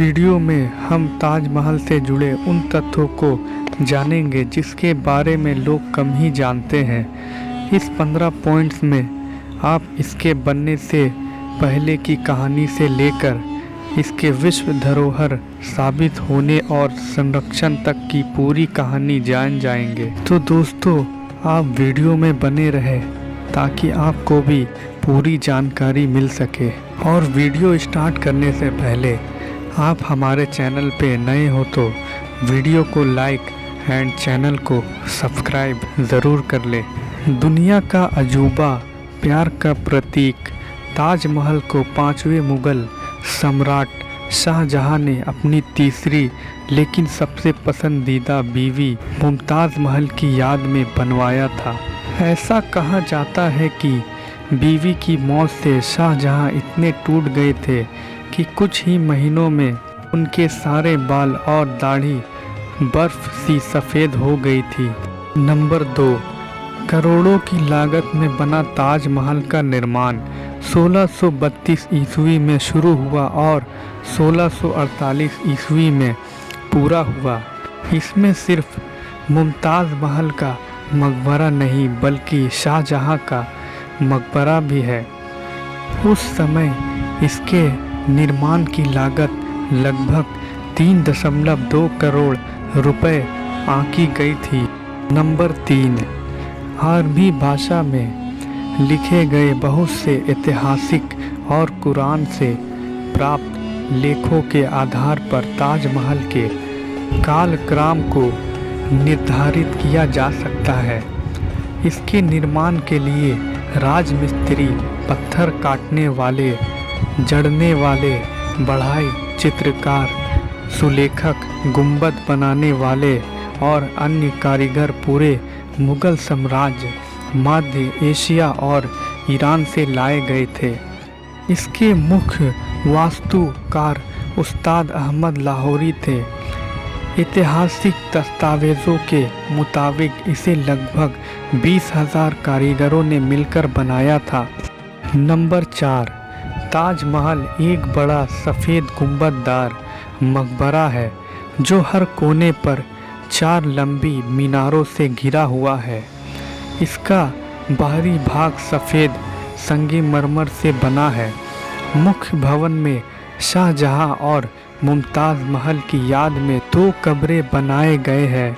Video में हम ताजमहल से जुड़े उन तथ्यों को जानेंगे जिसके बारे में लोग कम ही जानते हैं। इस 15 पॉइंट्स में आप इसके बनने से पहले की कहानी से लेकर इसके विश्व धरोहर साबित होने और संरक्षण तक की पूरी कहानी जान जाएंगे। तो दोस्तों, आप वीडियो में बने रहें ताकि आपको भी पूरी जानकारी मिल सके। और वीडियो स्टार्ट करने से पहले आप हमारे चैनल पे नए हो तो वीडियो को लाइक एंड चैनल को सब्सक्राइब ज़रूर कर ले। दुनिया का अजूबा, प्यार का प्रतीक ताजमहल को 5वें मुग़ल सम्राट शाहजहां ने अपनी तीसरी लेकिन सबसे पसंदीदा बीवी मुमताज़ महल की याद में बनवाया था। ऐसा कहा जाता है कि बीवी की मौत से शाहजहां इतने टूट गए थे कि कुछ ही महीनों में उनके सारे बाल और दाढ़ी बर्फ सी सफ़ेद हो गई थी। नंबर 2, करोड़ों की लागत में बना ताजमहल का निर्माण 1632 ईस्वी में शुरू हुआ और 1648 ईस्वी में पूरा हुआ। इसमें सिर्फ मुमताज़ महल का मकबरा नहीं बल्कि शाहजहां का मकबरा भी है। उस समय इसके निर्माण की लागत लगभग 3.2 करोड़ रुपए आंकी गई थी। नंबर 3, अरबी भाषा में लिखे गए बहुत से ऐतिहासिक और कुरान से प्राप्त लेखों के आधार पर ताजमहल के कालक्रम को निर्धारित किया जा सकता है। इसके निर्माण के लिए राजमिस्त्री, पत्थर काटने वाले, जड़ने वाले, बढ़ाई चित्रकार, सुलेखक, गुंबद बनाने वाले और अन्य कारीगर पूरे मुग़ल साम्राज्य, मध्य एशिया और ईरान से लाए गए थे। इसके मुख्य वास्तुकार उस्ताद अहमद लाहौरी थे। ऐतिहासिक दस्तावेज़ों के मुताबिक इसे लगभग 20,000 कारीगरों ने मिलकर बनाया था। नंबर 4, ताजमहल एक बड़ा सफ़ेद गुंबददार मकबरा है जो हर कोने पर 4 लंबी मीनारों से घिरा हुआ है। इसका बाहरी भाग सफ़ेद संगमरमर से बना है। मुख्य भवन में शाहजहां और मुमताज़ महल की याद में 2 कब्रें बनाए गए हैं।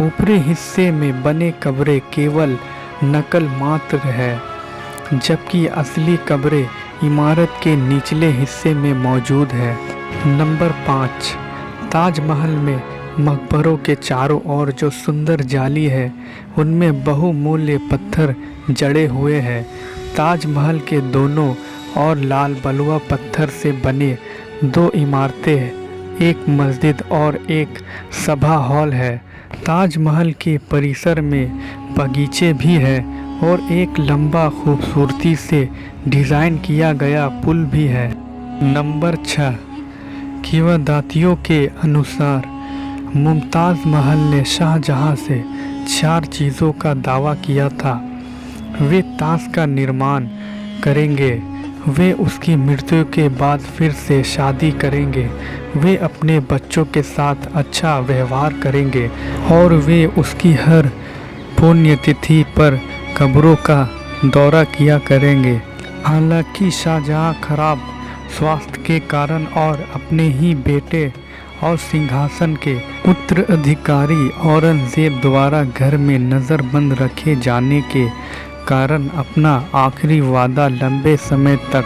ऊपरी हिस्से में बने कब्रें केवल नकल मात्र है, जबकि असली कब्रें इमारत के निचले हिस्से में मौजूद है। नंबर 5, ताजमहल में मकबरों के चारों ओर जो सुंदर जाली है उनमें बहुमूल्य पत्थर जड़े हुए हैं। ताजमहल के दोनों और लाल बलुआ पत्थर से बने 2 इमारतें हैं, एक मस्जिद और एक सभा हॉल है। ताजमहल के परिसर में बगीचे भी है और एक लंबा खूबसूरती से डिज़ाइन किया गया पुल भी है। नंबर 6, किंवदंतियों के अनुसार मुमताज़ महल ने शाहजहां से 4 चीज़ों का दावा किया था। वे ताज का निर्माण करेंगे, वे उसकी मृत्यु के बाद फिर से शादी करेंगे, वे अपने बच्चों के साथ अच्छा व्यवहार करेंगे और वे उसकी हर पुण्यतिथि पर कब्रों का दौरा किया करेंगे। हालांकि शाहजहां खराब स्वास्थ्य के कारण और अपने ही बेटे और सिंहासन के उत्तराधिकारी औरंगजेब द्वारा घर में नज़रबंद रखे जाने के कारण अपना आखिरी वादा लंबे समय तक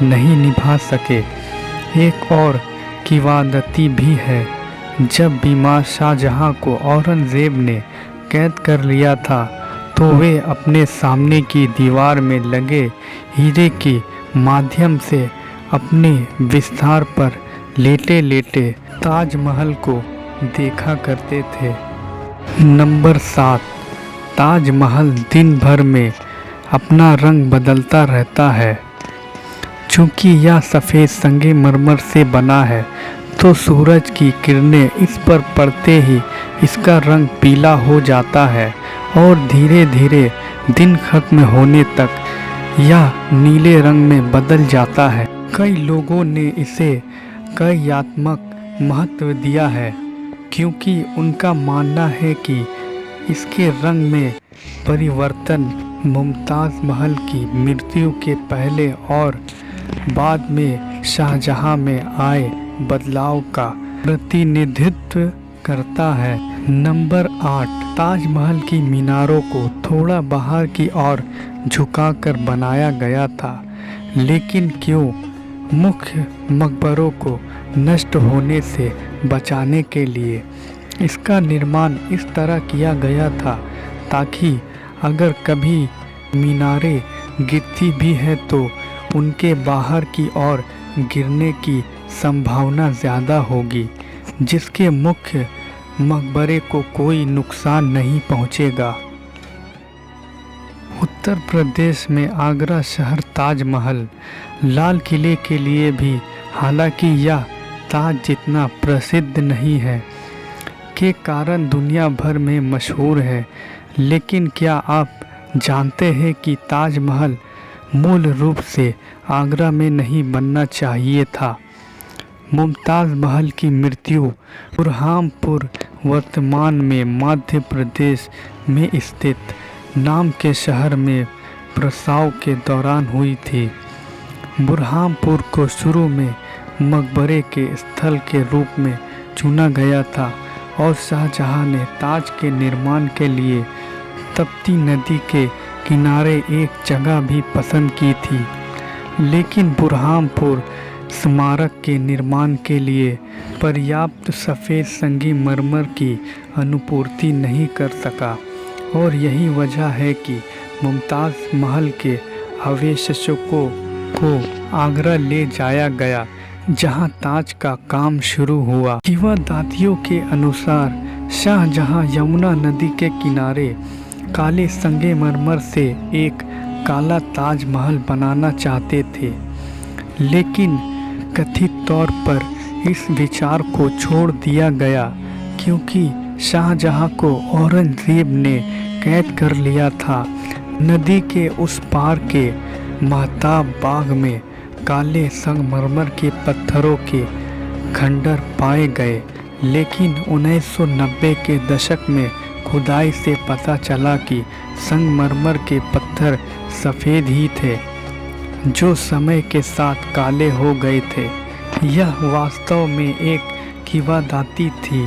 नहीं निभा सके। एक और किंवदंती भी है, जब बीमार शाहजहां को औरंगजेब ने कैद कर लिया था तो वे अपने सामने की दीवार में लगे हीरे के माध्यम से अपने बिस्तर पर लेटे लेटे ताजमहल को देखा करते थे। नंबर 7, ताजमहल दिन भर में अपना रंग बदलता रहता है। चूँकि यह सफ़ेद संगमरमर से बना है तो सूरज की किरणें इस पर पड़ते ही इसका रंग पीला हो जाता है और धीरे धीरे दिन खत्म होने तक यह नीले रंग में बदल जाता है। कई लोगों ने इसे काव्यात्मक महत्व दिया है, क्योंकि उनका मानना है कि इसके रंग में परिवर्तन मुमताज़ महल की मृत्यु के पहले और बाद में शाहजहां में आए बदलाव का प्रतिनिधित्व करता है। नंबर 8, ताजमहल की मीनारों को थोड़ा बाहर की ओर झुकाकर बनाया गया था, लेकिन क्यों? मुख्य मकबरों को नष्ट होने से बचाने के लिए इसका निर्माण इस तरह किया गया था ताकि अगर कभी मीनारें गिरती भी है तो उनके बाहर की ओर गिरने की संभावना ज़्यादा होगी, जिसके मुख्य मकबरे को कोई नुकसान नहीं पहुंचेगा। उत्तर प्रदेश में आगरा शहर ताजमहल लाल किले के लिए भी, हालांकि यह ताज जितना प्रसिद्ध नहीं है, के कारण दुनिया भर में मशहूर है। लेकिन क्या आप जानते हैं कि ताजमहल मूल रूप से आगरा में नहीं बनना चाहिए था? मुमताज़ महल की मृत्यु बुरहानपुर, वर्तमान में मध्य प्रदेश में स्थित नाम के शहर में प्रसव के दौरान हुई थी। बुरहानपुर को शुरू में मकबरे के स्थल के रूप में चुना गया था और शाहजहां ने ताज के निर्माण के लिए तप्ती नदी के किनारे एक जगह भी पसंद की थी, लेकिन बुरहानपुर स्मारक के निर्माण के लिए पर्याप्त सफ़ेद संगमरमर की अनुपूर्ति नहीं कर सका और यही वजह है कि मुमताज़ महल के अवशेषों को आगरा ले जाया गया, जहां ताज का काम शुरू हुआ। किंवदंतियों के अनुसार शाहजहां यमुना नदी के किनारे काले संगमरमर से एक काला ताजमहल बनाना चाहते थे, लेकिन कथित तौर पर इस विचार को छोड़ दिया गया क्योंकि शाहजहां को औरंगजेब ने कैद कर लिया था। नदी के उस पार के महताब बाग में काले संगमरमर के पत्थरों के खंडर पाए गए, लेकिन 1990 के दशक में खुदाई से पता चला कि संगमरमर के पत्थर सफ़ेद ही थे, जो समय के साथ काले हो गए थे। यह वास्तव में एक किंवदंती थी।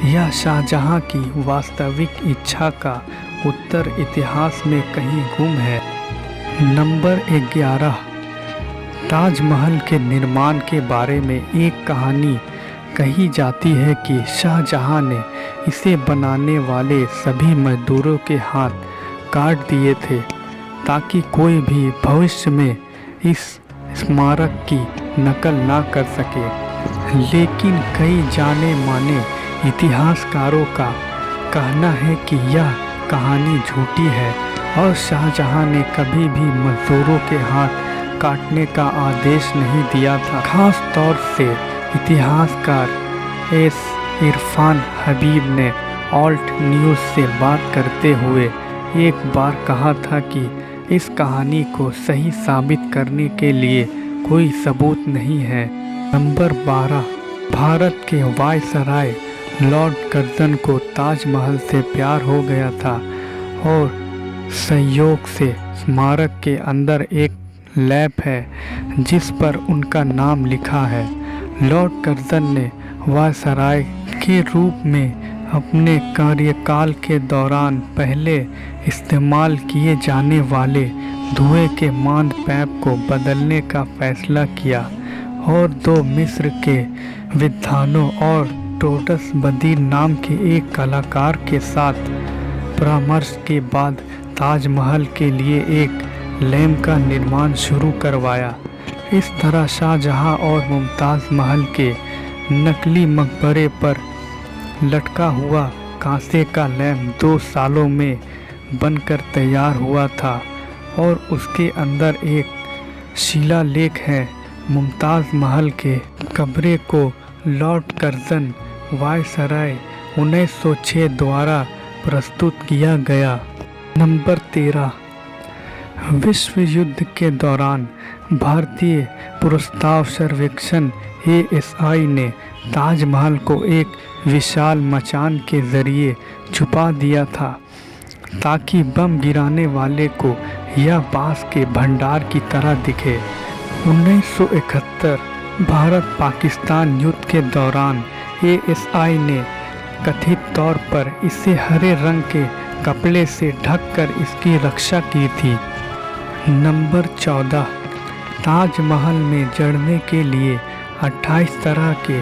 यह शाहजहां की वास्तविक इच्छा का उत्तर इतिहास में कहीं गुम है। नंबर 11, ताजमहल के निर्माण के बारे में एक कहानी कही जाती है कि शाहजहां ने इसे बनाने वाले सभी मजदूरों के हाथ काट दिए थे ताकि कोई भी भविष्य में इस स्मारक की नकल ना कर सके। लेकिन कई जाने माने इतिहासकारों का कहना है कि यह कहानी झूठी है और शाहजहां ने कभी भी मजदूरों के हाथ काटने का आदेश नहीं दिया था। खास तौर से इतिहासकार एस इरफान हबीब ने ऑल्ट न्यूज़ से बात करते हुए एक बार कहा था कि इस कहानी को सही साबित करने के लिए कोई सबूत नहीं है। नंबर 12, भारत के वायसराय लॉर्ड कर्जन को ताजमहल से प्यार हो गया था और संयोग से स्मारक के अंदर एक लैब है जिस पर उनका नाम लिखा है। लॉर्ड कर्जन ने वायसराय के रूप में अपने कार्यकाल के दौरान पहले इस्तेमाल किए जाने वाले धुएं के मांद पैप को बदलने का फैसला किया और 2 मिस्र के विद्वानों और टोटस बदीर नाम के एक कलाकार के साथ परामर्श के बाद ताजमहल के लिए एक लैम्प का निर्माण शुरू करवाया। इस तरह शाहजहां और मुमताज़ महल के नकली मकबरे पर लटका हुआ कांसे का लैम्प 2 सालों में बनकर तैयार हुआ था और उसके अंदर एक शिलालेख है। मुमताज़ महल के कब्रे को लॉर्ड कर्जन वायसराय 1906 द्वारा प्रस्तुत किया गया। नंबर 13, विश्व युद्ध के दौरान भारतीय पुरातत्व सर्वेक्षण ASI ने ताजमहल को एक विशाल मचान के जरिए छुपा दिया था ताकि बम गिराने वाले को यह बांस के भंडार की तरह दिखे। 1971 भारत पाकिस्तान युद्ध के दौरान ASI ने कथित तौर पर इसे हरे रंग के कपड़े से ढककर इसकी रक्षा की थी। नंबर 14, ताजमहल में जड़ने के लिए 28 तरह के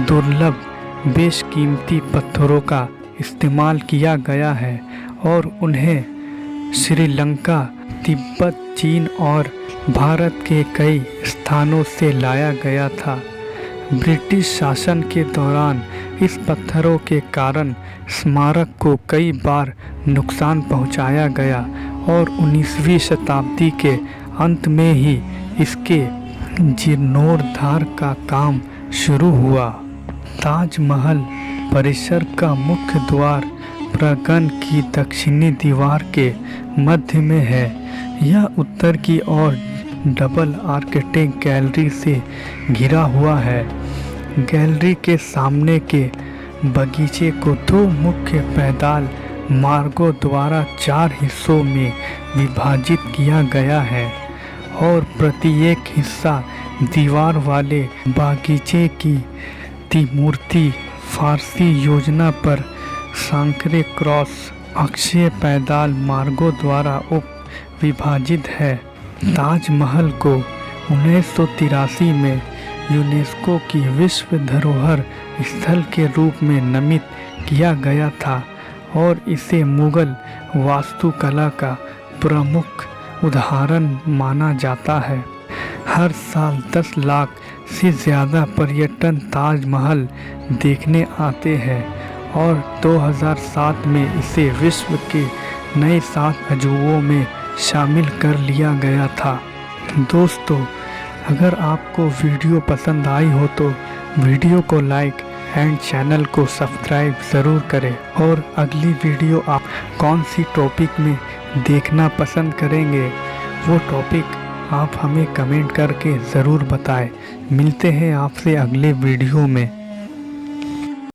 दुर्लभ बेशकीमती पत्थरों का इस्तेमाल किया गया है और उन्हें श्रीलंका, तिब्बत, चीन और भारत के कई स्थानों से लाया गया था। ब्रिटिश शासन के दौरान इस पत्थरों के कारण स्मारक को कई बार नुकसान पहुंचाया गया और 19वीं शताब्दी के अंत में ही इसके जीर्णोद्धार का काम शुरू हुआ। ताजमहल परिसर का मुख्य द्वार प्रांगण की दक्षिणी दीवार के मध्य में है। यह उत्तर की ओर डबल आर्किटेक्ट गैलरी से घिरा हुआ है। गैलरी के सामने के बगीचे को 2 मुख्य पैदल मार्गों द्वारा 4 हिस्सों में विभाजित किया गया है और प्रत्येक हिस्सा दीवार वाले बागीचे की मूर्ति फारसी योजना पर सांकरे क्रॉस अक्षीय पैदल मार्गों द्वारा उप विभाजित है। ताजमहल को 1983 में यूनेस्को की विश्व धरोहर स्थल के रूप में नामित किया गया था और इसे मुगल वास्तुकला का प्रमुख उदाहरण माना जाता है। हर साल 10 लाख से ज़्यादा पर्यटन ताजमहल देखने आते हैं और 2007 में इसे विश्व के नए 7 अजूबों में शामिल कर लिया गया था। दोस्तों, अगर आपको वीडियो पसंद आई हो तो वीडियो को लाइक एंड चैनल को सब्सक्राइब ज़रूर करें और अगली वीडियो आप कौन सी टॉपिक में देखना पसंद करेंगे वो टॉपिक आप हमें कमेंट करके ज़रूर बताएं। मिलते हैं आपसे अगले वीडियो में।